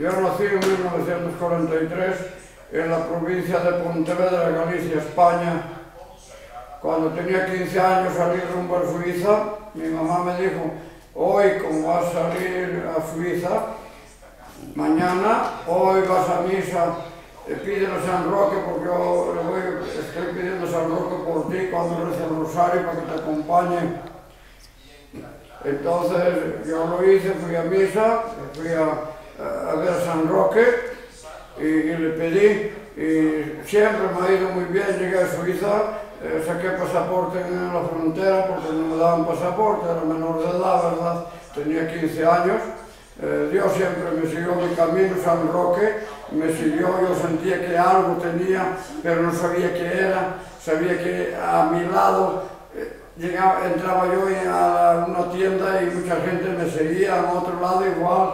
Yo nací en 1943 en la provincia de Pontevedra, Galicia, España. Cuando tenía 15 años salí rumbo a Suiza. Mi mamá me dijo, hoy como vas a salir a Suiza, mañana, hoy vas a misa, pídele a San Roque, porque yo estoy pidiendo a San Roque por ti cuando reza el rosario para que te acompañe. Entonces yo lo hice, fui a misa, fui a ver a San Roque y le pedí, y siempre me ha ido muy bien. Llegué a Suiza, saqué pasaporte en la frontera porque no me daban pasaporte, era menor de edad, ¿verdad? Tenía 15 años. Dios siempre me siguió mi camino, San Roque me siguió, yo sentía que algo tenía, pero no sabía qué era. Sabía que a mi lado entraba yo a una tienda y mucha gente me seguía, a otro lado igual.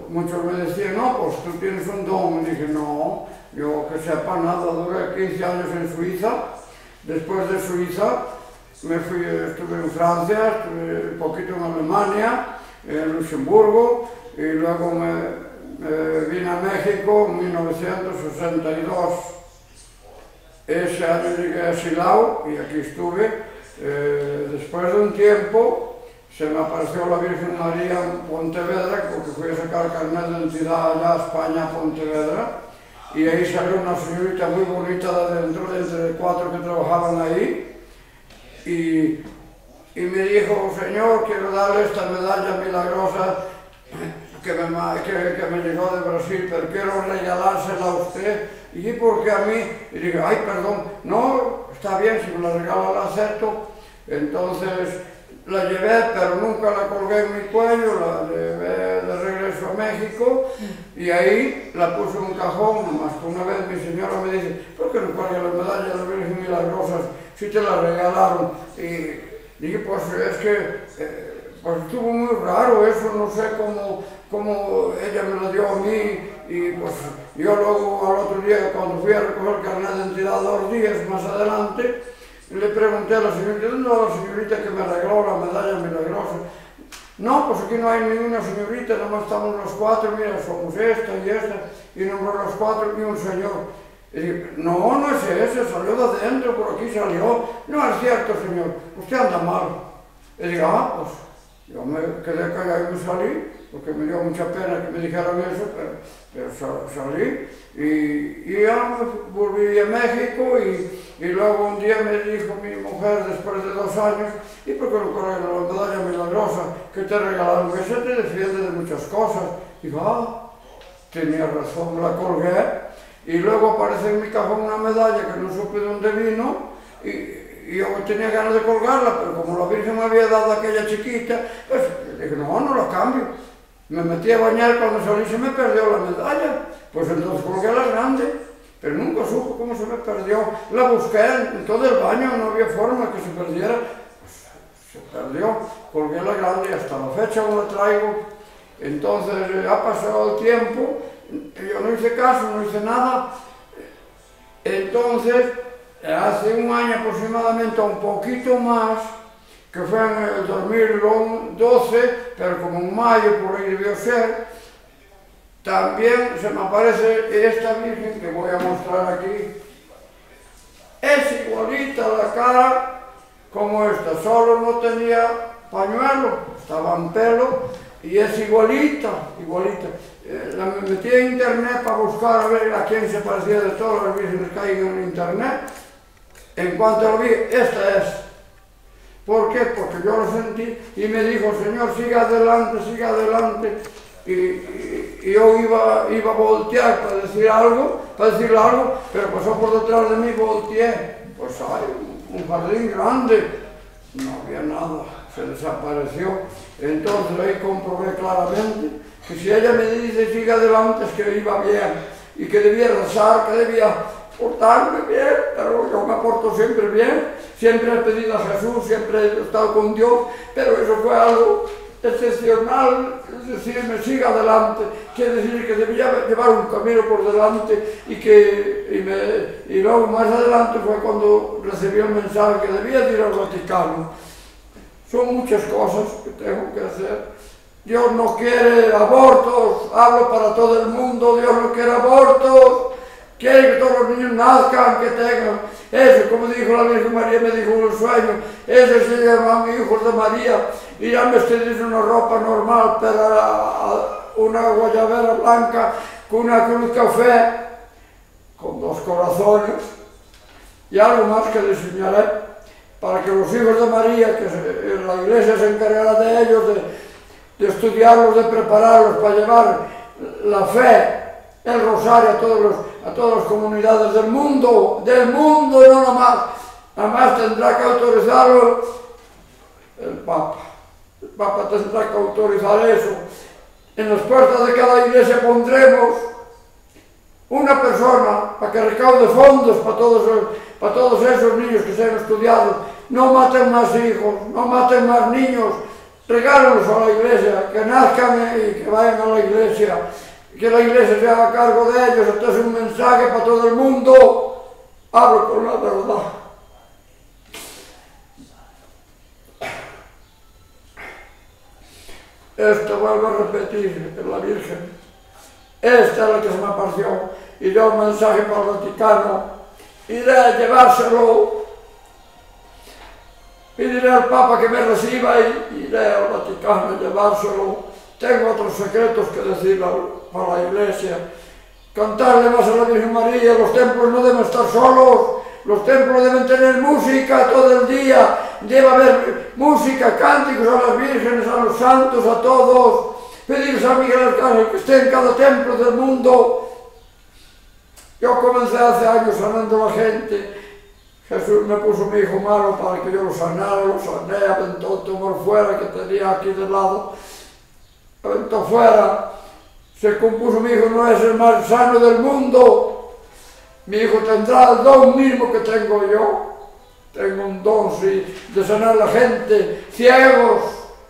Muchos me decían, no, pues tú tienes un don. Y dije, no, yo que sepa nada. Duré 15 años en Suiza. Después de Suiza estuve en Francia, estuve un poquito en Alemania, en Luxemburgo, y luego me vine a México en 1962. Ese año llegué a Silao y aquí estuve. Después de un tiempo se me apareció la Virgen María en Pontevedra, porque fui a sacar carnet de identidad allá a España, Pontevedra, y ahí salió una señorita muy bonita de dentro, de entre 4 que trabajaban ahí, y me dijo, Señor, quiero darle esta medalla milagrosa que me llegó de Brasil, pero quiero regalársela a usted. Y ¿por qué a mí? Y dije, ay, perdón, no, está bien, si me la regala la acepto. Entonces la llevé, pero nunca la colgué en mi cuello, la llevé de regreso a México y ahí la puse en un cajón. Nomás que una vez mi señora me dice, ¿por qué no cuelgas las medallas de la Virgen Milagrosas si te las regalaron? Y dije, pues es que pues estuvo muy raro eso, no sé cómo ella me lo dio a mí. Y pues yo luego al otro día, cuando fui a recoger el carnet de identidad 2 días más adelante, le pregunté a la señorita, ¿dónde va la señorita que me regaló la medalla milagrosa? No, pues aquí no hay ninguna señorita, nomás estamos los 4, mira, somos esta y esta, y nombró los 4 y un señor. Y dije, no es ese, salió de adentro, por aquí salió. No es cierto, señor, usted anda mal. Y dije, pues yo me quedé callado y me salí, porque me dio mucha pena que me dijeran eso, pero salí y ya me volví a México y luego un día me dijo mi mujer, después de 2 años, ¿y por qué no colgas la medalla milagrosa que te regalaron? Ese te defiende de muchas cosas. Y digo, tenía razón, la colgué y luego aparece en mi cajón una medalla que no supe de dónde vino y yo tenía ganas de colgarla, pero como la Virgen me había dado aquella chiquita, pues dije, no la cambio. Me metí a bañar, cuando salí se me perdió la medalla, pues entonces colgué la grande, pero nunca supe cómo se me perdió. La busqué en todo el baño, no había forma que se perdiera, pues se perdió. Colgué la grande y hasta la fecha no la traigo. Entonces ha pasado el tiempo, yo no hice caso, no hice nada. Entonces, hace un año aproximadamente, un poquito más, que fue en el 2012, pero como en mayo por ahí debió ser, también se me aparece esta Virgen que voy a mostrar aquí. Es igualita la cara como esta, solo no tenía pañuelo, estaba en pelo y es igualita. La metí en internet para buscar a ver a quién se parecía de todas las vírgenes que hay en internet. En cuanto lo vi, esta es. ¿Por qué? Porque yo lo sentí y me dijo, Señor, siga adelante. Y yo iba a voltear para decirle algo, pero pasó por detrás de mí, volteé. Pues hay un jardín grande, no había nada, se desapareció. Entonces ahí comprobé claramente que si ella me dice siga adelante es que iba bien y que debía rezar, que debía portarme bien, pero yo me porto siempre bien, siempre he pedido a Jesús, siempre he estado con Dios, pero eso fue algo excepcional, es decir, me siga adelante, quiere decir que debía llevar un camino por delante y luego más adelante fue cuando recibí el mensaje que debía ir al Vaticano. Son muchas cosas que tengo que hacer. Dios no quiere abortos, hablo para todo el mundo, Dios no quiere abortos, quiere que todos los niños nazcan, que tengan eso, como dijo la Virgen María, me dijo en el sueño, ese se llaman hijos de María, y ya me vestidos una ropa normal, pero una guayabera blanca, con una cruz café, con 2 corazones, y algo más que les enseñaré, para que los hijos de María, que la Iglesia se encargará de ellos, de estudiarlos, de prepararlos para llevar la fe, el rosario a todas las comunidades del mundo, no nada más tendrá que autorizarlo el Papa. El Papa tendrá que autorizar eso. En las puertas de cada iglesia pondremos una persona para que recaude fondos para todos esos niños que sean estudiados. No maten más hijos, no maten más niños, regálenlos a la iglesia, que nazcan y que vayan a la iglesia, que la iglesia se haga cargo de ellos. Este es un mensaje para todo el mundo. Hablo con la verdad. Esto vuelvo a repetir, es la Virgen. Esta es la que se me apareció y dio un mensaje para el Vaticano. Iré a llevárselo, pediré al Papa que me reciba y iré al Vaticano a llevárselo. Tengo otros secretos que decir para la Iglesia. Cantarle más a la Virgen María. Los templos no deben estar solos, los templos deben tener música todo el día, debe haber música, cánticos a las vírgenes, a los santos, a todos. Pedir a San Miguel Arcángel que esté en cada templo del mundo. Yo comencé hace años sanando a la gente. Jesús me puso mi hijo malo para que yo lo sanara, lo sané, aventó el tumor fuera que tenía aquí de lado. Aventó fuera, se compuso mi hijo, no es el más sano del mundo. Mi hijo tendrá el don mismo que tengo yo. Tengo un don, sí, de sanar a la gente, ciegos,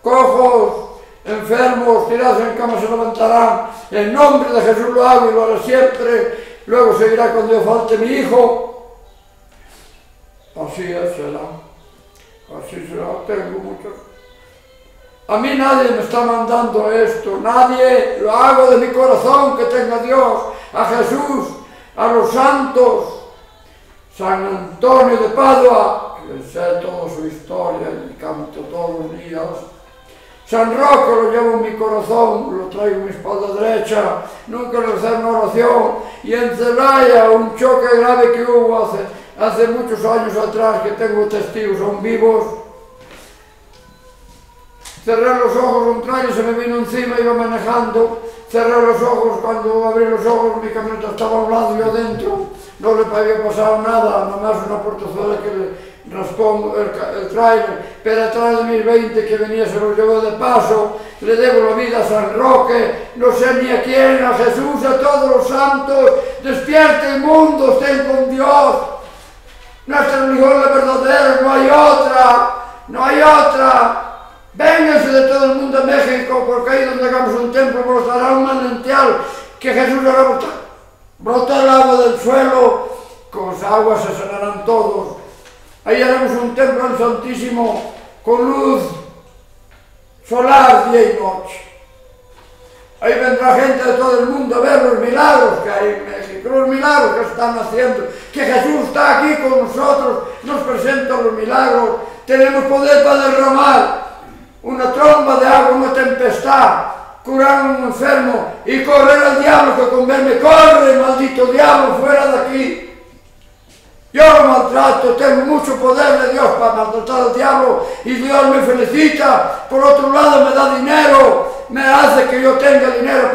cojos, enfermos, tirados en cama se levantarán. En nombre de Jesús lo hago y lo haré siempre. Luego seguirá cuando yo falte mi hijo. Así será. Así será. Tengo muchos. A mí nadie me está mandando esto, nadie, lo hago de mi corazón, que tenga Dios, a Jesús, a los santos, San Antonio de Padua, que sé toda su historia y canto todos los días. San Roque lo llevo en mi corazón, lo traigo en mi espalda derecha, nunca le hice una oración. Y en Celaya, un choque grave que hubo hace muchos años atrás, que tengo testigos aún vivos. Cerré los ojos, un trailer se me vino encima, iba manejando. Cerré los ojos, cuando abrí los ojos mi camioneta estaba a un lado y yo adentro. No le había pasado nada, nomás una portazuela que le raspó el trailer. Pero atrás de mis 20 que venía se los llevó de paso. Le debo la vida a San Roque, no sé ni a quién, a Jesús, a todos los santos. Despierte el mundo, estén con Dios. Nuestra religión es la verdadera, no hay otra, no hay otra. Vénganse de todo el mundo a México, porque ahí donde hagamos un templo brotará un manantial, que Jesús hará brotar el agua del suelo, con las aguas se sanarán todos. Ahí haremos un templo al Santísimo con luz solar día y noche. Ahí vendrá gente de todo el mundo a ver los milagros que hay en México, los milagros que están haciendo, que Jesús está aquí con nosotros, nos presenta los milagros, tenemos poder para derramar una tromba de agua, una tempestad, curar a un enfermo y correr al diablo que con verme corre, maldito diablo, fuera de aquí. Yo lo maltrato, tengo mucho poder de Dios para maltratar al diablo y Dios me felicita. Por otro lado me da dinero, me hace que yo tenga dinero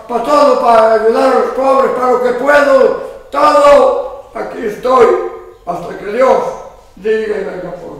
para todo, para ayudar a los pobres, para lo que puedo, todo. Aquí estoy hasta que Dios diga y venga por